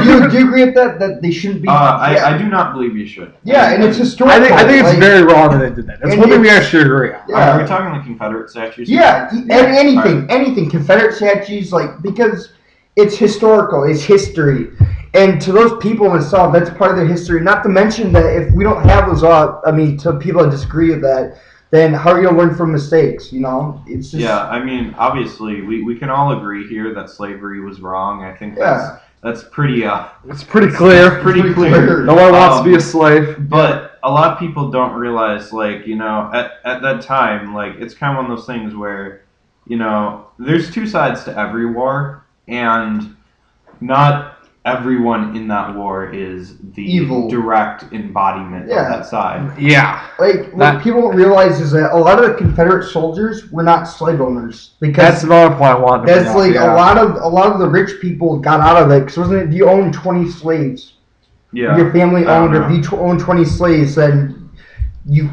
do you agree with that they shouldn't be? I do not believe you should. Yeah, and it's historical. I think it's very wrong that they did that. That's one thing we actually agree on. Yeah. Are we talking like Confederate statues? Yeah, anything Confederate statues, like because it's historical, it's history, and to those people and stuff, that's part of their history. Not to mention that if we don't have those, to people that disagree with that. Then how are you going to learn from mistakes, It's just... Yeah, I mean, obviously, we can all agree here that slavery was wrong. I think that's pretty... it's pretty clear. Pretty clear. No one wants to be a slave. But a lot of people don't realize, like, at that time, like, it's kind of one of those things where, there's two sides to every war, and not everyone in that war is the evil direct embodiment of that side. Yeah. Like, what people don't realize is that a lot of the Confederate soldiers were not slave owners. Because that's another point I wanted to bring up. Like, a lot of the rich people got out of it, because wasn't it if you owned 20 slaves? Yeah. Your family owned, if you owned 20 slaves, then they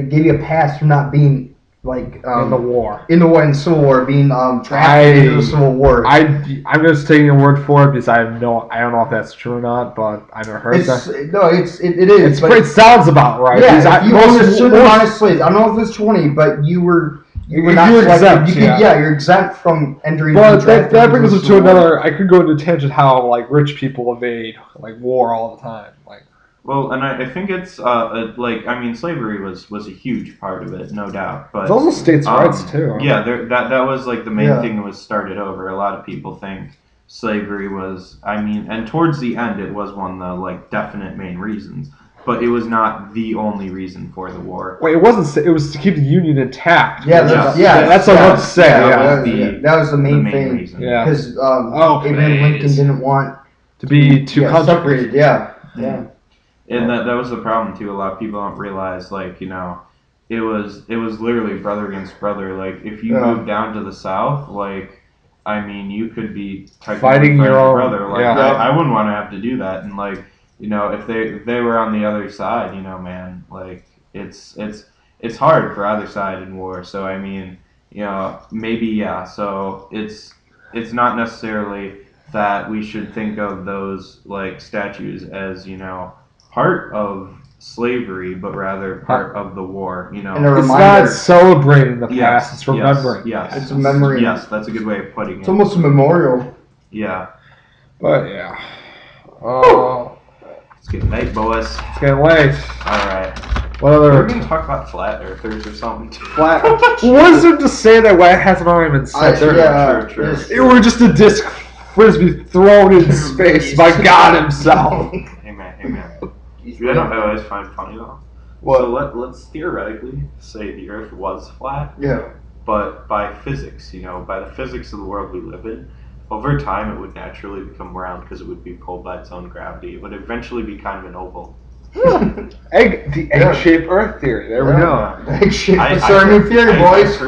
gave you a pass for not being like in the war, in the Civil War, being drafted into the Civil War. I'm just taking your word for it because I don't know if that's true or not, but I never heard that. No, it is. It sounds about right. Yeah, you owned a certain amount of slaves. I don't know if it's 20, but you were not exempt. You're exempt from entering. But that brings us to another. I could go into tangent how like rich people evade like war all the time, like. Well, and I think it's slavery was a huge part of it, no doubt. But it's also states' rights too. Yeah, that was like the main thing that was started over. A lot of people think slavery was, and towards the end it was one of the like definite main reasons, but it was not the only reason for the war. Wait, it wasn't. It was to keep the Union intact. That's what I want to say. That was the main thing. Reason. Yeah, because Abraham Lincoln didn't want to be two countries separated. Yeah. And that was the problem too. A lot of people don't realize, like, it was literally brother against brother. Like, if you moved down to the South, like, you could be fighting your own brother. Like, I wouldn't want to have to do that. And like, if they were on the other side, man, like, it's hard for either side in war. So maybe So it's not necessarily that we should think of those like statues as part of slavery, but rather part of the war. And a it's not celebrating the past; it's remembering. Yes, it's a memory. Yes, that's a good way of putting it. It's almost a memorial. Yeah. But it's getting late, boys. It's getting late. All right. What other? We're gonna talk about flat earthers or something. Flat. What is there to say that hasn't already been said? True. It were just a disc frisbee thrown in space by God himself. Hey man. You know what I always find funny though? What? So let's theoretically say the Earth was flat. Yeah. But by physics, by the physics of the world we live in, over time it would naturally become round because it would be pulled by its own gravity. It would eventually be kind of an oval. The egg-shaped Earth theory. There we go. Egg-shaped. That's our new theory, boys.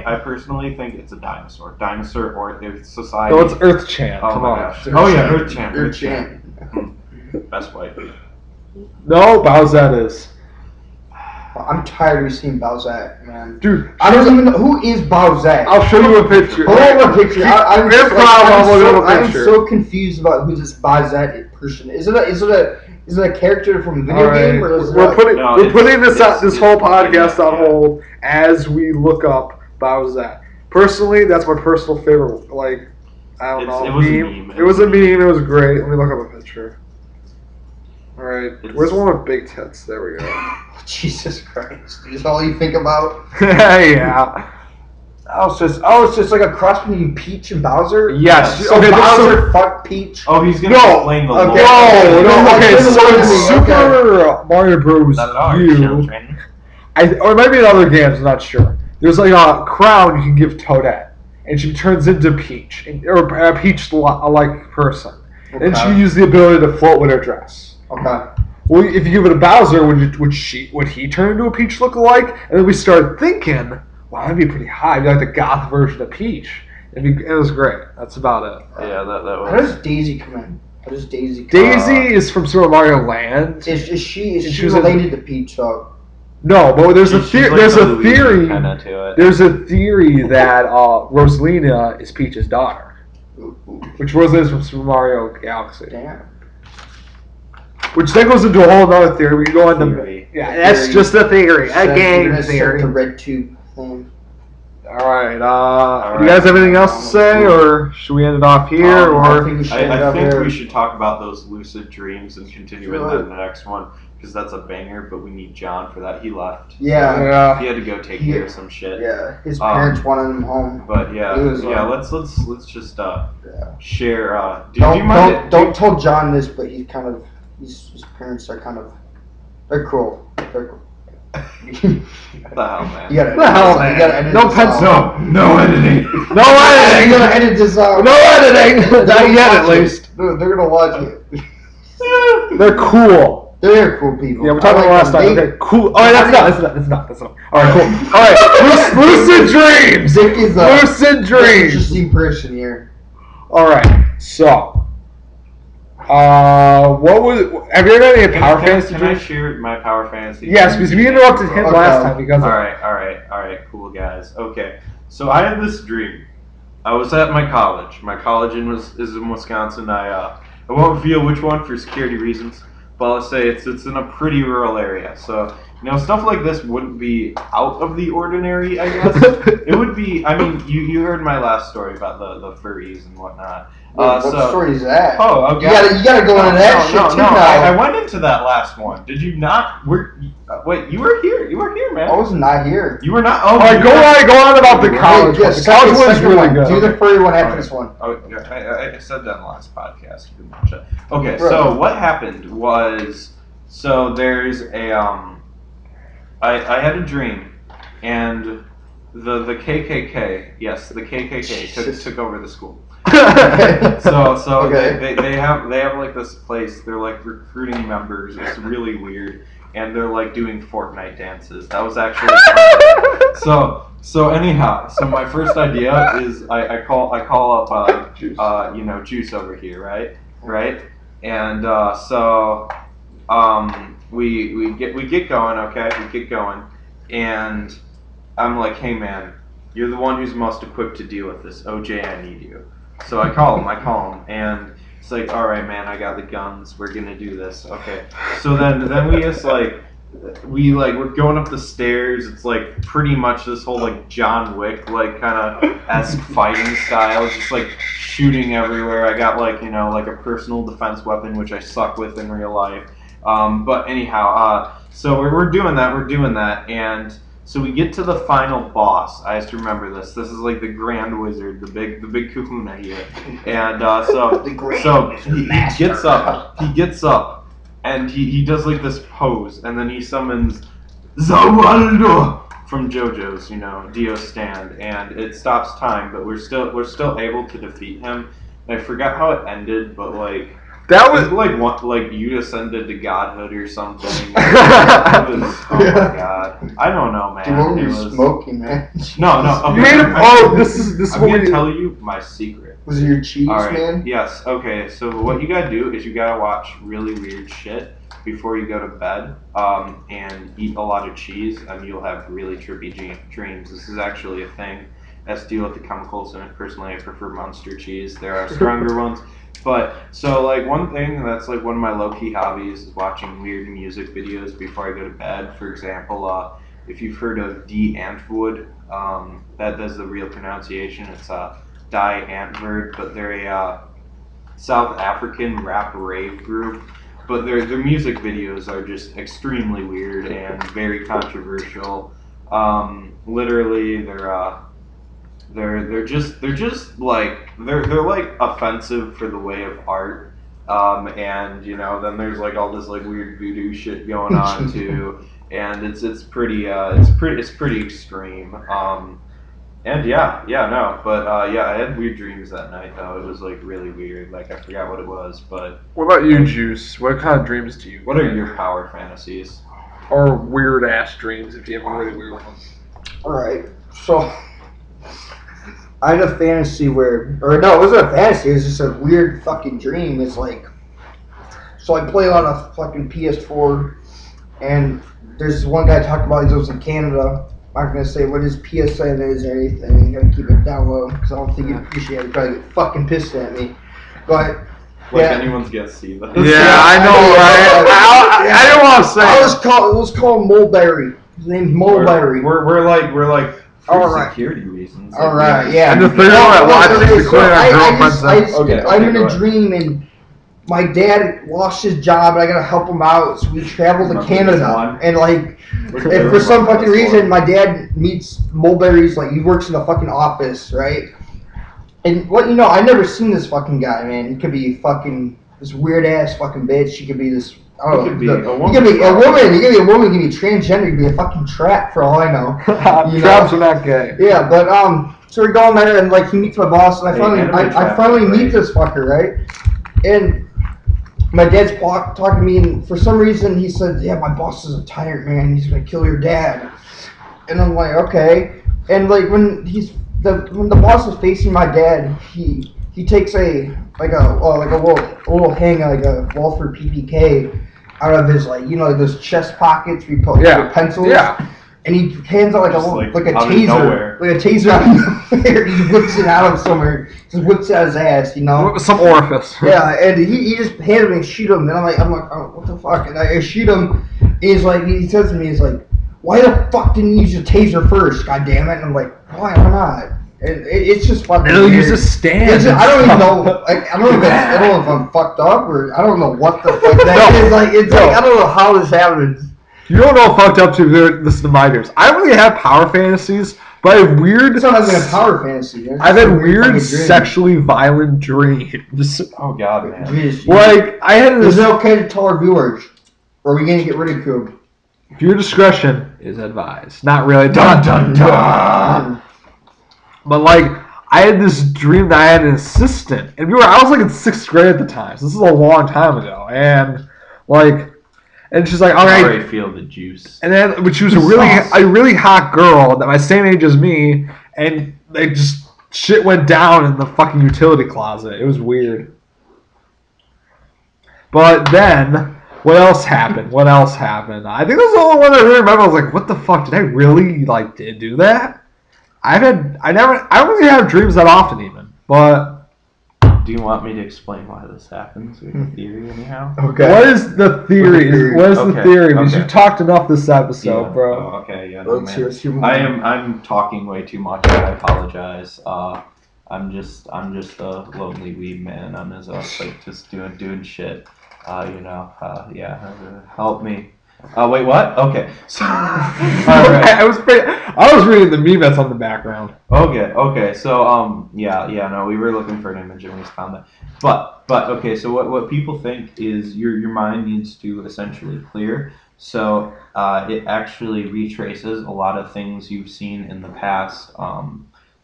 I personally think it's a dinosaur. Dinosaur or society. No, it's Earth Chan. Oh Come my on. gosh. Earth Chan. Earth Chan. Best wife. No, Bowsette is. I'm tired of seeing Bowsette, man. Dude, I don't even know who is Bowsette. I'll show you a picture. Hold on a picture. I'm so confused about who this Bowsette person is. Is it a character from a video game? Or we're putting this whole podcast on hold as we look up Bowsette. Personally, that's my personal favorite. Like, I don't know. It was a meme. It was a meme. It was great. Let me look up a picture. All right, where's one with big tits? There we go. Jesus Christ! Is all you think about? Yeah. Oh, it's just like a cross between Peach and Bowser. Yes. So okay. Bowser fuck Peach. Oh, he's gonna explain the lore. No. Okay. So in Super Mario Bros. U, or it might be in other games. I'm not sure. There's like a crown you can give Toadette, and she turns into Peach, or a Peach-like person, and she can use the ability to float with her dress. Okay. Well, if you give it a Bowser, would he turn into a Peach look-alike? And then we started thinking, wow, that'd be pretty high. It'd be like the goth version of Peach. It was great. That's about it. Yeah, that was. How does Daisy come in? Daisy is from Super Mario Land. Is she related to Peach though? No, but there's a theory. Like there's a theory. To it. There's a theory that Rosalina is Peach's daughter, which Rosalina is from Super Mario Galaxy. Damn. Which then goes into a whole other theory. We can go into theory. Yeah, that's just a theory, a game theory. The red tube thing. All right. Do you guys have anything else to say, or should we end it off here? I think we should talk about those lucid dreams and continue in the next one because that's a banger. But we need John for that. He left. Yeah. He had to go take care of some shit. Yeah. His parents wanted him home. But let's just share. Don't tell John this, but he's kind of. His parents are kind of. They're cruel. What the hell, man? You gotta edit no this pencil. out. No editing. No editing. You gotta edit this out. No editing. Not yet, at least. They're gonna watch it. They're cool. They're cool people. Yeah, we're talking about last time. Okay, cool. All right, that's not. All right, cool. All right, lucid dreams. Dick is lucid dreams. Interesting person here. All right, so. Have you ever had any power fantasy dreams? Can I share my power fantasy? Yes, because we interrupted him last time because. All right, cool guys. Okay, so I had this dream. I was at my college. My college is in Wisconsin. I won't reveal which one for security reasons, but I'll say it's in a pretty rural area. So stuff like this wouldn't be out of the ordinary. I guess it would be. I mean, you heard my last story about the furries and whatnot. What story is that? Oh, okay. You gotta go into that shit too now. I went into that last one. Did you not? Wait, you were here. You were here, man. I was not here. You were not. Oh, go on about the college. Yeah, the college one's really good. Do the furry one after this one. Oh, I said that in the last podcast. You didn't watch it. Okay, so what happened was, there's a I had a dream, and the KKK, yes, the KKK took over the school. So okay. they have like this place. They're like recruiting members. It's really weird, and they're like doing Fortnite dances. That was actually fun. So anyhow, my first idea is I call up Juice over here, right, and we get going, okay, and I'm like, hey man, you're the one who's most equipped to deal with this. OJ, I need you. So I call him, and it's like, all right, man, I got the guns. We're gonna do this. Okay. So then we just we're going up the stairs. It's like pretty much this whole like John Wick like kind of esque fighting style, just like shooting everywhere. I got like like a personal defense weapon which I suck with in real life. But anyhow, So we're doing that, and so we get to the final boss. I have to remember this. This is like the Grand Wizard, the big kahuna here. And he gets up, and he does like this pose, and then he summons Zawaldo from JoJo's, Dio stand, and it stops time, but we're still able to defeat him. And I forgot how it ended, but like that was like you ascended to godhood or something. Oh my god, I don't know, man. Dude, what were you smoking, man? No. Okay. This is I'm gonna tell you my secret. Was it your cheese, All right. man? Yes. Okay. So what you gotta do is you gotta watch really weird shit before you go to bed, and eat a lot of cheese, and you'll have really trippy dreams. This is actually a thing. It has to deal with the chemicals in it. Personally, I prefer Monster cheese. There are stronger ones. But, so, like, one thing that's, like, one of my low-key hobbies is watching weird music videos before I go to bed. For example, if you've heard of D. Antwoord, that's the real pronunciation. It's Die Antwoord, but they're a South African rap rave group. But their music videos are just extremely weird and very controversial. Literally, they're just like they're like offensive for the way of art. And then there's like all this like weird voodoo shit going on too, and it's pretty extreme. And I had weird dreams that night though. It was like really weird. Like I forgot what it was, but. What about you, Juice? What kind of dreams do you? What are your power fantasies? Or weird ass dreams if you have a really weird one. All right, so I had a fantasy it wasn't a fantasy. It was just a weird fucking dream. It's like, so I play a lot of fucking PS4, and there's this one guy talking about he lives in Canada. I'm not gonna say what his PSN is or anything. You gotta keep it down low because I don't think you'd appreciate it. You'd probably get fucking pissed at me. But anyone's gonna see that. Yeah, I know, right? I don't want to say. It was called Mulberry. His name's Mulberry. We're like all right. Security reasons. All right, yeah. And the third one, I'm in a dream and my dad lost his job and I gotta help him out, so we travel to Canada. And like, and for some fucking reason, my dad meets Mulberry's, like, he works in a fucking office, right? And I never seen this fucking guy, man. He could be fucking this weird ass fucking bitch. He could be this. I don't know. He could be a woman. He could be a woman. He could be transgender. He could be a fucking trap for all I know. Traps are not gay. Yeah, but so we're going there and like he meets my boss and I finally meet this fucker, right? And my dad's talking to me, and for some reason he said, "Yeah, my boss is a tyrant, man. He's gonna kill your dad." And I'm like, "Okay." And like when the boss is facing my dad, he takes a little hang, like a Walford PPK out of his those chest pockets we put your pencils. Yeah. And he hands out like a taser out of nowhere. He whips it out of somewhere. Just whips it out his ass, Some orifice. Yeah, and he just handed me and shoot him. And I'm like, oh, what the fuck? And I shoot him. And he's like, he says to me, he's like, why the fuck didn't you use your taser first? God damn it! And I'm like, why not? And it's just fucking. It'll use a stand. I don't even know. Like, I don't know if I'm fucked up or I don't know what the fuck that is. Like, I don't know how this happens. You don't know fucked up to listen to my dreams. I don't really have power fantasies, but I have weird. It's not even a power fantasy. I've had weird sexually violent dreams. Oh god, man! Jeez, like I had this. Is it okay to tell our viewers, or are we gonna get ridiculed? Viewer discretion is advised. Not really. Dun dun dun. But like, I had this dream that I had an assistant, and I was like in 6th grade at the time. So this is a long time ago, and like. And she's like, all right. I already feel the juice. And then, but she was a really hot girl that my same age as me, and like just shit went down in the fucking utility closet. It was weird. But then, what else happened? I think that's the only one I really remember. I was like, what the fuck? Did I really did do that? I don't really have dreams that often even, but. Do you want me to explain why this happens? Or the theory, anyhow? Okay. What is the theory? What is the theory? Because you talked enough this episode, bro. Oh, okay, yeah. No, I'm talking way too much. I apologize. I'm just a lonely weeb man. I'm just doing shit. Help me. Wait, what? Okay. So, I was reading the meme that's on the background. Okay. So, no, we were looking for an image and we found that. But okay. So what people think is your mind needs to essentially clear. So it actually retraces a lot of things you've seen in the past,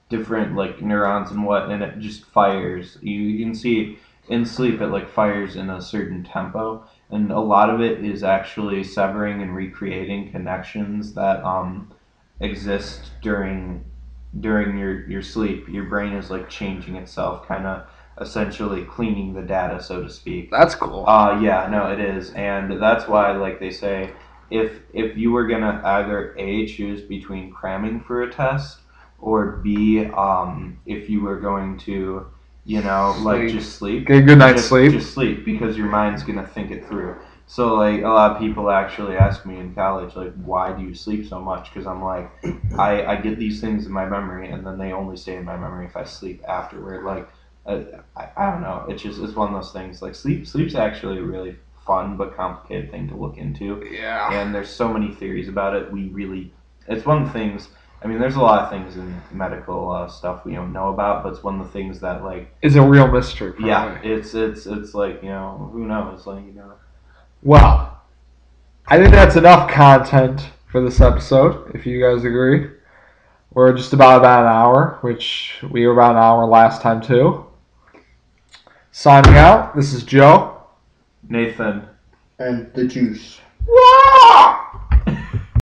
different like neurons and what, and it just fires. You can see in sleep it like fires in a certain tempo. And a lot of it is actually severing and recreating connections that exist during your sleep. Your brain is like changing itself, kind of essentially cleaning the data, so to speak. That's cool. Yeah, no, it is, and that's why, like they say, if you were gonna either A, choose between cramming for a test, or B, if you were going to like just sleep. Get a good night's sleep. Just sleep, because your mind's gonna think it through. So like a lot of people actually ask me in college, like, why do you sleep so much? Because I'm like, I get these things in my memory, and then they only stay in my memory if I sleep afterward. Like, I don't know. It's one of those things. Like sleep's actually a really fun but complicated thing to look into. Yeah. And there's so many theories about it. It's one of the things. I mean, there's a lot of things in medical stuff we don't know about, but it's one of the things that like is a real mystery. Probably. Yeah, it's like who knows, like Well, I think that's enough content for this episode. If you guys agree, we're just about an hour, which we were about an hour last time too. Signing out. This is Joe, Nathan, and the juice.